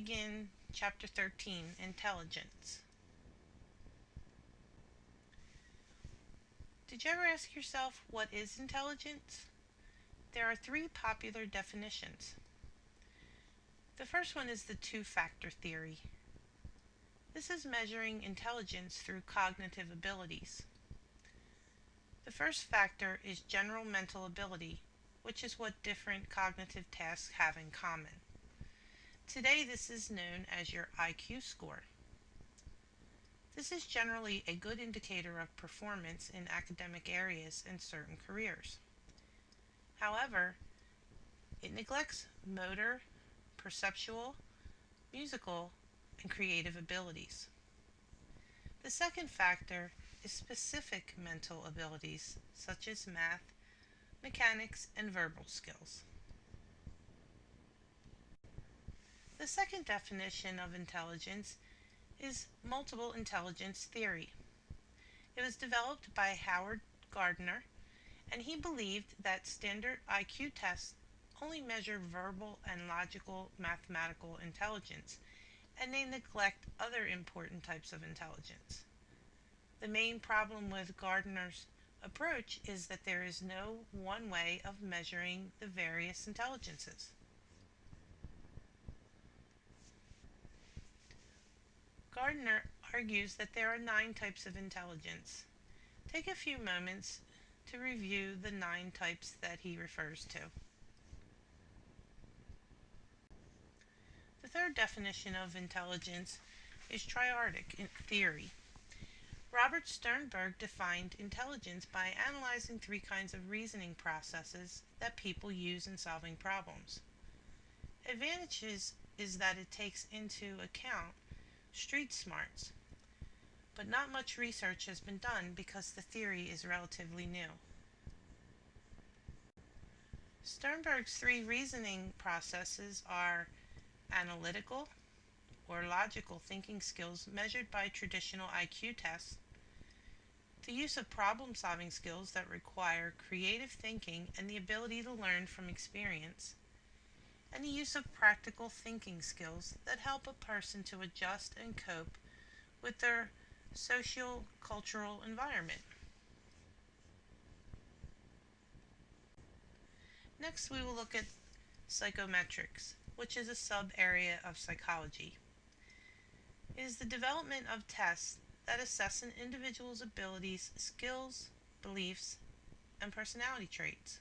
begin Chapter 13, Intelligence. Did you ever ask yourself, what is intelligence? There are three popular definitions. The first one is the two-factor theory. This is measuring intelligence through cognitive abilities. The first factor is general mental ability, which is what different cognitive tasks have in common. Today, this is known as your IQ score. This is generally a good indicator of performance in academic areas and certain careers. However, it neglects motor, perceptual, musical, and creative abilities. The second factor is specific mental abilities such as math, mechanics, and verbal skills. The second definition of intelligence is multiple intelligence theory. It was developed by Howard Gardner, and he believed that standard IQ tests only measure verbal and logical mathematical intelligence, and they neglect other important types of intelligence. The main problem with Gardner's approach is that there is no one way of measuring the various intelligences. Gardner argues that there are 9 types of intelligence. Take a few moments to review the 9 types that he refers to. The third definition of intelligence is triadic theory. Robert Sternberg defined intelligence by analyzing 3 kinds of reasoning processes that people use in solving problems. Advantages is that it takes into account street smarts, but not much research has been done because the theory is relatively new. Sternberg's 3 reasoning processes are analytical or logical thinking skills measured by traditional IQ tests, the use of problem-solving skills that require creative thinking and the ability to learn from experience, and the use of practical thinking skills that help a person to adjust and cope with their socio-cultural environment. Next, we will look at psychometrics, which is a sub-area of psychology. It is the development of tests that assess an individual's abilities, skills, beliefs, and personality traits.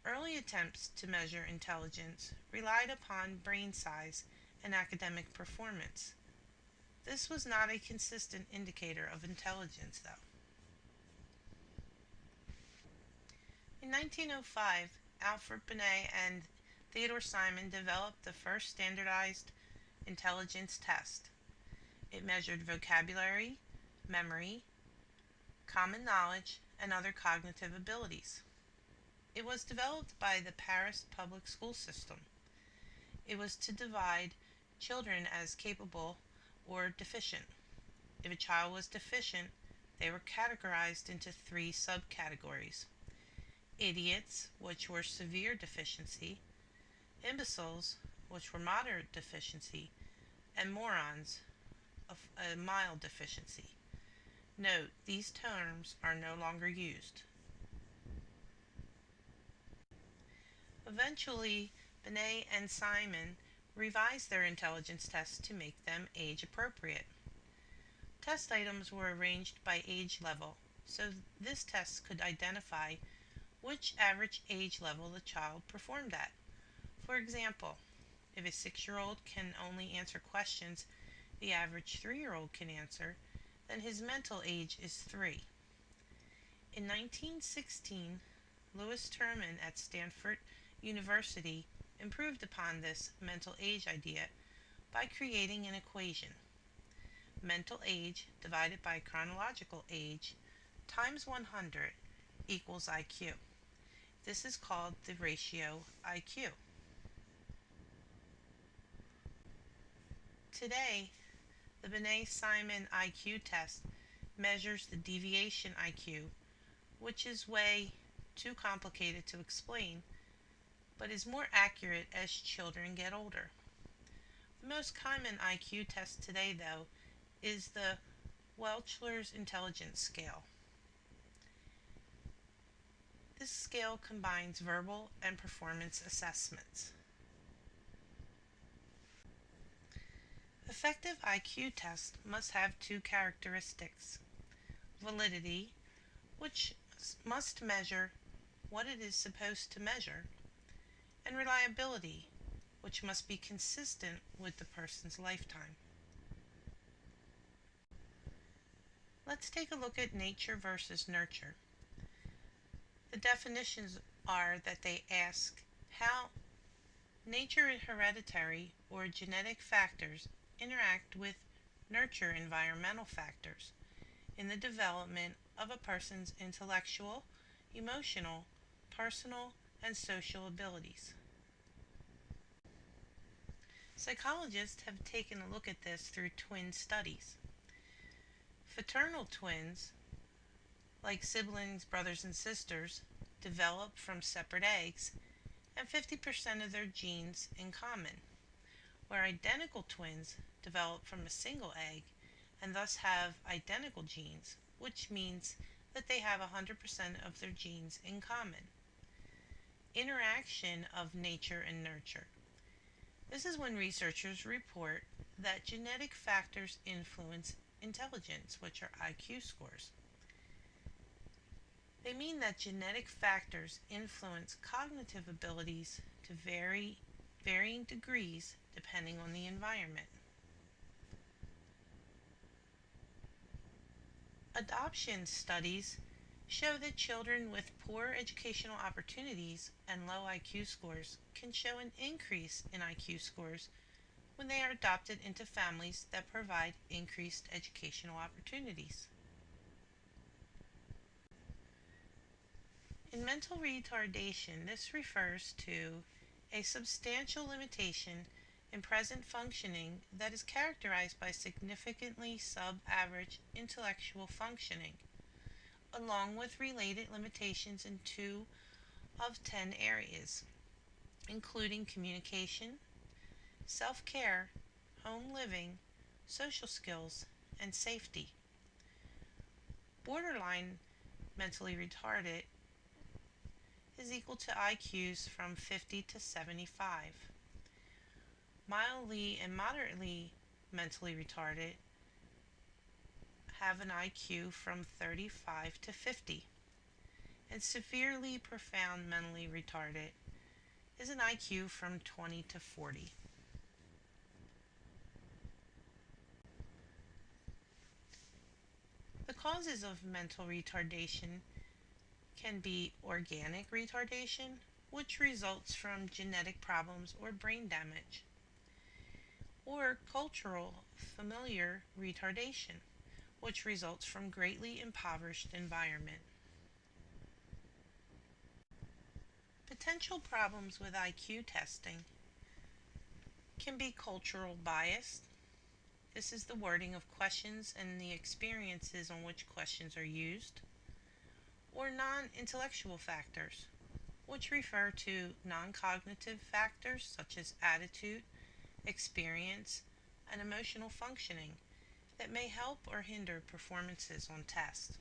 Early attempts to measure intelligence relied upon brain size and academic performance. This was not a consistent indicator of intelligence, though. In 1905, Alfred Binet and Theodore Simon developed the first standardized intelligence test. It measured vocabulary, memory, common knowledge, and other cognitive abilities. It was developed by the Paris public school system. It was to divide children as capable or deficient. If a child was deficient, they were categorized into 3 subcategories: idiots, which were severe deficiency; imbeciles, which were moderate deficiency; and morons, of a mild deficiency. Note, these terms are no longer used. Eventually, Binet and Simon revised their intelligence tests to make them age appropriate. Test items were arranged by age level, so this test could identify which average age level the child performed at. For example, if a 6-year-old can only answer questions the average 3-year-old can answer, then his mental age is 3. In 1916, Louis Terman at Stanford University improved upon this mental age idea by creating an equation: mental age divided by chronological age times 100 equals IQ. This is called the ratio IQ. Today, the Binet-Simon IQ test measures the deviation IQ, which is way too complicated to explain, but is more accurate as children get older. The most common IQ test today, though, is the Wechsler's Intelligence Scale. This scale combines verbal and performance assessments. Effective IQ tests must have two characteristics: validity, which must measure what it is supposed to measure, and reliability, which must be consistent with the person's lifetime. Let's take a look at nature versus nurture. The definitions are that they ask how nature and hereditary or genetic factors interact with nurture environmental factors in the development of a person's intellectual, emotional, personal, and social abilities. Psychologists have taken a look at this through twin studies. Fraternal twins, like siblings, brothers, and sisters, develop from separate eggs and 50% of their genes in common, where identical twins develop from a single egg and thus have identical genes, which means that they have 100% of their genes in common. Interaction of nature and nurture. This is when researchers report that genetic factors influence intelligence, which are IQ scores. They mean that genetic factors influence cognitive abilities to varying degrees depending on the environment. Adoption studies show that children with poor educational opportunities and low IQ scores can show an increase in IQ scores when they are adopted into families that provide increased educational opportunities. In mental retardation, this refers to a substantial limitation in present functioning that is characterized by significantly sub-average intellectual functioning, along with related limitations in 2 of 10 areas, including communication, self-care, home living, social skills, and safety. Borderline mentally retarded is equal to IQs from 50 to 75. Mildly and moderately mentally retarded have an IQ from 35 to 50. And severely profound mentally retarded is an IQ from 20 to 40. The causes of mental retardation can be organic retardation, which results from genetic problems or brain damage, or cultural familiar retardation, which results from greatly impoverished environment. Potential problems with IQ testing can be cultural bias. This is the wording of questions and the experiences on which questions are used. Or non-intellectual factors, which refer to non-cognitive factors such as attitude, experience, and emotional functioning that may help or hinder performances on tests.